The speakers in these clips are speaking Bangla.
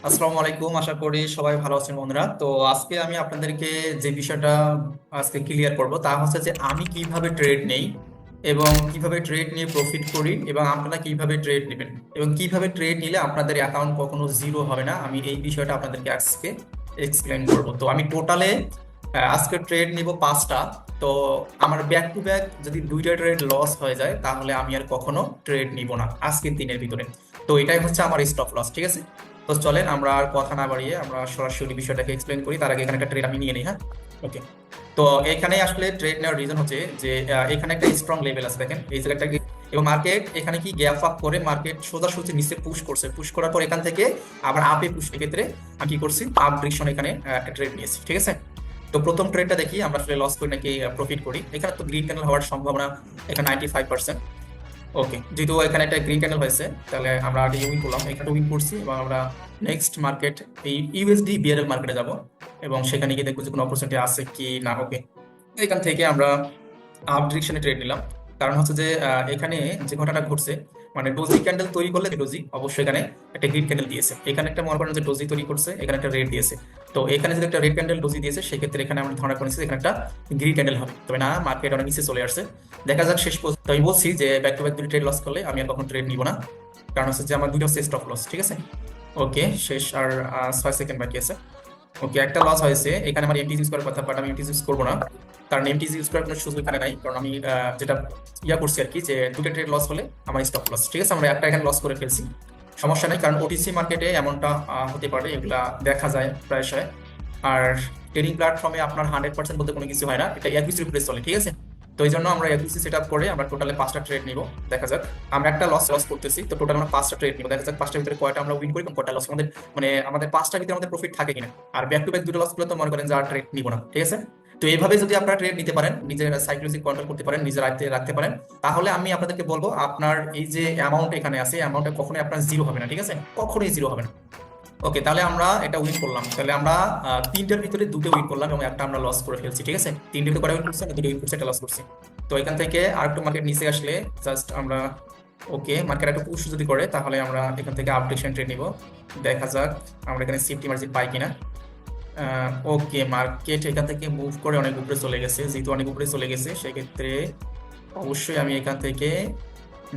আসসালামু আলাইকুম, আশা করি সবাই ভালো আছেন বন্ধুরা। তো আজকে আমি আপনাদেরকে যে বিষয়টা আজকে ক্লিয়ার করব তা হচ্ছে যে আমি কিভাবে ট্রেড নেই এবং কিভাবে ট্রেড নিয়ে প্রফিট করি এবং আপনারা কিভাবে ট্রেড নেবেন এবং কিভাবে ট্রেড নিলে আপনাদের অ্যাকাউন্ট কখনো জিরো হবে না। আমি এই বিষয়টা আপনাদেরকে আজকে এক্সপ্লেন করব। তো আমি টোটালে আজকে ট্রেড নিব 5টা। তো আমার ব্যাক টু ব্যাক যদি 2টা ট্রেড লস হয়ে যায় তাহলে আমি আর কখনো ট্রেড নিব না আজকের দিনের ভিতরে। তো এটাই হচ্ছে আমার স্টপ লস, ঠিক আছে। তো চলেন আমরা আর কথা না বাড়িয়ে আমরা সরাসরি বিষয়টাকে এক্সপ্লেন করি। তার আগে এখানে একটা ট্রেড আমি নিয়ে নিই, হ্যাঁ। ওকে। তো এখানে আসলে ট্রেড নেওয়ার রিজন হচ্ছে যে এখানে একটা স্ট্রং লেভেল আছে, দেখেন এই জায়গাটা এবং মার্কেট এখানে কি গ্যাপ আপ করে মার্কেট সোজাসুজি নিচে পুশ করছে, পুশ করার পর এখান থেকে আবার আপে পুশ, ক্ষেত্রে আমি কি করছি আপ ডিরেকশন এখানে একটা ট্রেড নিয়েছি, ঠিক আছে। তো প্রথম ট্রেডটা দেখি আমরা আসলে লস করি নাকি প্রফিট করি। এখানে তো গ্রিন ক্যান্ডেল হওয়ার সম্ভাবনা এখানে 95%। ওকে, যেহেতু এখানে একটা গ্রিন ক্যান্ডেল হয়েছে তাহলে আমরা আগে উইন করলাম, এখানে উইন করছি এবং আমরা নেক্সট মার্কেট এই ইউএসডি বিআরএল মার্কেটে যাব এবং সেখানে গিয়ে দেখবো যে কোনো অপরচুনিটি আছে কি না। ওকে, এখান থেকে আমরা আপ ডিরেকশনে ট্রেড নিলাম। কারণ হচ্ছে যে এখানে যে ঘটনাটা ঘটছে, মানে ডোজি ক্যান্ডেল তৈরি করলে ডোজি অবশ্যই এখানে একটা গ্রিন ক্যান্ডেল দিয়েছে, এখানে একটা মনে করেন যে ডোজি তৈরি করছে, এখানে একটা রেড দিয়েছে। তো এখানে যদি একটা রেড ক্যান্ডেল ডোজি দিয়েছে সেক্ষেত্রে এখানে আমরা ধারণা করেছি এখানে একটা গ্রিন ক্যান্ডেল হবে, তবে না, মার্কেট অনেক নিচে চলে আসছে। দেখা যাক শেষ পর্যন্ত। তো আমি বলছি যে ব্যাক টু ব্যাক দুটো ট্রেড লস করলে আমি আর কখন ট্রেড নিব না, কারণ হচ্ছে যে আমার দুটো হচ্ছে স্টপ লস, ঠিক আছে। ওকে, শেষ আর 6 সেকেন্ড বাকি আছে। ওকে, একটা লস হয়েছে, এখানে আমার এমটি ইউজ করার কথা, বাট আমি এমটি ইউজ করবো না, কারণ এমটি ইউজ করার কোনো সুযোগ এখানে নাই। কারণ আমি যেটা করছি আর কি, যে দুটো ট্রেড লস হলে আমার স্টপ লস, ঠিক আছে। আমরা একটা এখানে লস করে ফেলছি, সমস্যা নেই, কারণ ওটিসি মার্কেটে এমনটা হতে পারে, এগুলা দেখা যায় প্রায়শই। আর ট্রেডিং প্ল্যাটফর্মে আপনার 100% বলতে কোনো কিছু হয় না, এটা একুইটির উপরে চলে, ঠিক আছে। তো এই জন্য আমরা একুইটি সেট আপ করে আমরা টোটালে 5টা ট্রেড নিব। দেখা যাক, আমরা একটা লস লস করতেছি, তো টোটাল আমরা 5টা ট্রেড নিব। দেখা যাক 5টার ভিতরে কয়টা আমরা উইন করি এবং কয়টা লস আমাদের, মানে আমাদের 5টার ভিতরে আমাদের প্রফিট থাকে কিনা। আর ব্যাক টু ব্যাক দুটো লস করলে তো মনে করেন যে আর ট্রেড নিব না, ঠিক আছে। তো এইভাবে যদি আপনারা ট্রেড নিতে পারেন, নিজের সাইকোলজি কন্ট্রোল করতে পারেন, নিজের আয়ত্তে রাখতে পারেন, তাহলে আমি আপনাদেরকে বলবো আপনার এই যে অ্যামাউন্ট এখানে আছে, অ্যামাউন্টটা কখনোই আপনার জিরো হবে না, ঠিক আছে, কখনোই জিরো হবে না। ওকে, তাহলে আমরা এটা উইন করলাম, তাহলে আমরা 3টার ভিতরে দুটো উইন করলাম এবং একটা আমরা লস করে ফেলছি, ঠিক আছে। 3টে করে উইন করছি, আমরা দুটো উইন করছি, একটা লস করছি। তো এখান থেকে আর একটু মার্কেট নিচে আসলে জাস্ট আমরা, ওকে, মার্কেট একটু পুশ যদি করে তাহলে আমরা এখান থেকে আপডেশন ট্রেড নিব। দেখা যাক আমরা এখানে সেফটি মার্জিন পাই কিনা। ওকে, মার্কেট এখান থেকে মুভ করে অনেক উপরে চলে গেছে, যেহেতু অনেক উপরে চলে গেছে সেক্ষেত্রে অবশ্যই আমি এখান থেকে,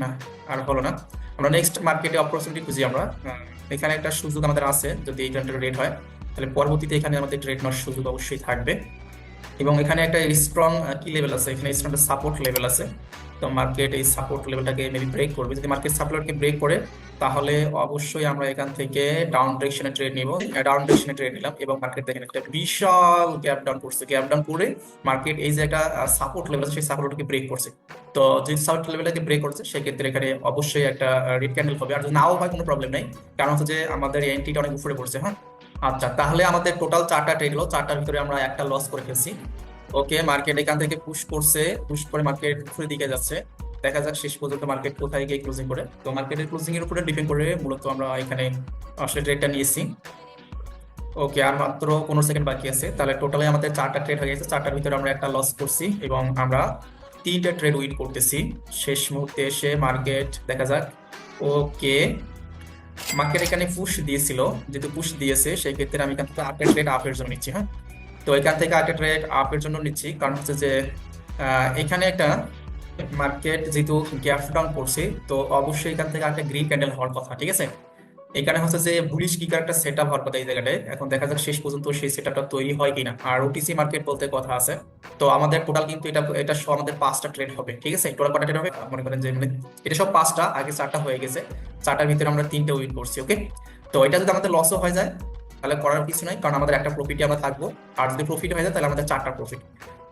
না, আর হলো না। আমরা নেক্সট মার্কেটে অপরচুনিটি খুঁজি আমরা। এখানে একটা সুযোগ আমাদের আছে, যদি এই টাইমটা রেট হয় তাহলে পরবর্তীতে এখানে আমাদের ট্রেড নেওয়ার সুযোগ অবশ্যই থাকবে। এবং এখানে একটা স্ট্রং কি লেভেল আছে, এখানে স্ট্রং একটা সাপোর্ট লেভেল আছে। তো মার্কেট এই সাপোর্ট লেভেলটাকে মেবি ব্রেক করবে, যদি মার্কেট সাপোর্টকে ব্রেক করে তাহলে অবশ্যই আমরা এখান থেকে ডাউন ডিরেকশনে ট্রেড নিব। ডাউন ডিরেকশনে ট্রেড নিলাম এবং মার্কেট দেখেন একটা বিশাল গ্যাপ ডাউন করছে, গ্যাপ ডাউন করে মার্কেট এই যে একটা সাপোর্ট লেভেল আছে সেই সাপোর্টকে ব্রেক করছে। তো যদি সাপোর্ট লেভেলটাকে ব্রেক করছে সেক্ষেত্রে এখানে অবশ্যই একটা রেড ক্যান্ডেল হবে, আর যদি নাও হয় কোনো প্রবলেম নেই, কারণ হচ্ছে যে আমাদের এন্ট্রিটা অনেক উপরে পড়ছে, হ্যাঁ। আচ্ছা, তাহলে আমাদের টোটাল 4টা ট্রেড হলো, 4টার ভিতরে আমরা একটা লস করে ফেলছি। ওকে, মার্কেট এখান থেকে পুশ করছে, পুশ করে মার্কেট উপরের দিকে যাচ্ছে। দেখা যাক শেষ পর্যন্ত মার্কেট কোথায় গিয়ে ক্লোজিং করে। তো মার্কেটের ক্লোজিং এর উপরে ডিপেন্ড করে মূলত আমরা এখানে আসলে ট্রেডটা নিয়েছি। ওকে, আর মাত্র 15 সেকেন্ড বাকি আছে, তাহলে টোটালি আমাদের 4টা ট্রেড হয়ে গেছে, 4টার ভিতরে আমরা একটা লস করছি এবং আমরা 3টা ট্রেড উইন করতেছি শেষ মুহূর্তে এসে। মার্কেট দেখা যাক। ওকে, মার্কেট এখানে পুশ দিয়েছিল, যেহেতু পুশ দিয়েছে সেই ক্ষেত্রে আমি এখান থেকে 8টা ট্রেড আপের জন্য নিচ্ছি, হ্যাঁ। তো এখান থেকে একটা ট্রেড আপের জন্য নিচ্ছি, কারণ হচ্ছে যে এখানে একটা মার্কেট যেহেতু গ্যাপ ডাউন করছে, তো অবশ্যই এখান থেকে একটা গ্রিন ক্যান্ডেল হওয়ার কথা, ঠিক আছে। এখানে হচ্ছে যে বুলিশ কিকার একটা সেট আপ হওয়ার কথা এই জায়গাটায়, এখন দেখা যাক শেষ পর্যন্ত সেই সেট আপটা তৈরি হয় কিনা। আর ওটিসি মার্কেট বলতে কথা আছে। তো আমাদের টোটাল কিন্তু এটা এটা সব আমাদের 5টা ট্রেড হবে, ঠিক আছে। টোটাল কটা ট্রেড হবে মনে করেন যে, মানে এটা সব 5টা, আগে 4টা হয়ে গেছে, 4টার ভিতরে আমরা 3টে উইন করছি। ওকে, তো এটা যদি আমাদের লসও হয়ে যায় তাহলে করার কিছু নাই, কারণ আমাদের একটা প্রফিটে আমরা থাকবো। আর যদি প্রফিট হয়ে যায় তাহলে আমাদের 4টা প্রফিট।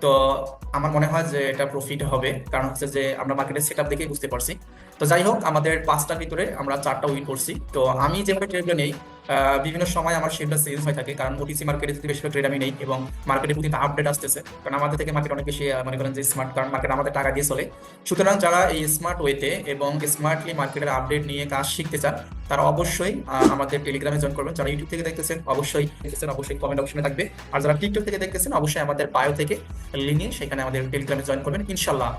তো আমার মনে হয় যে এটা প্রফিট হবে, কারণ হচ্ছে যে আমরা মার্কেটের সেট আপ দেখেই বুঝতে পারছি। তো যাই হোক, আমাদের 5টার ভিতরে আমরা 4টা উইন করছি। তো আমি যেভাবে ট্রেডগুলো নেই, বিভিন্ন সময় আমার শেপটা চেঞ্জ হয়ে থাকে, কারণ ওটিসি মার্কেটে যদি বেশিরভাগ ট্রেড আমি নেই এবং মার্কেটের প্রতি আপডেট আসতেছে, কারণ আমাদের থেকে মার্কেট অনেক বেশি মনে করেন যে স্মার্ট, কারণ মার্কেট আমাদের টাকা দিয়ে চলে। সুতরাং যারা এই স্মার্ট ওয়েতে এবং স্মার্টলি মার্কেটের আপডেট নিয়ে কাজ শিখতে চান তারা অবশ্যই আমাদের টেলিগ্রামে জয়েন করবেন। যারা ইউটিউব থেকে দেখতেছেন অবশ্যই কমেন্ট অপশনে থাকবে, আর যারা টিকটক থেকে দেখতেছেন অবশ্যই আমাদের বায়ো থেকে লিঙ্কে সেখানে আমাদের টেলিগ্রামে জয়েন করবেন ইনশাল্লাহ।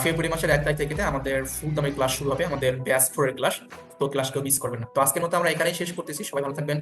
ফেব্রুয়ারি মাসের 1 তারিখ থেকে আমাদের ফুল দামে ক্লাস শুরু হবে, আমাদের ব্যাচ 4 এর ক্লাস। তো ক্লাস কেউ মিস করবেন না। তো আজকের মতো আমরা এখানেই শেষ করতেছি, সবাই ভালো থাকবেন।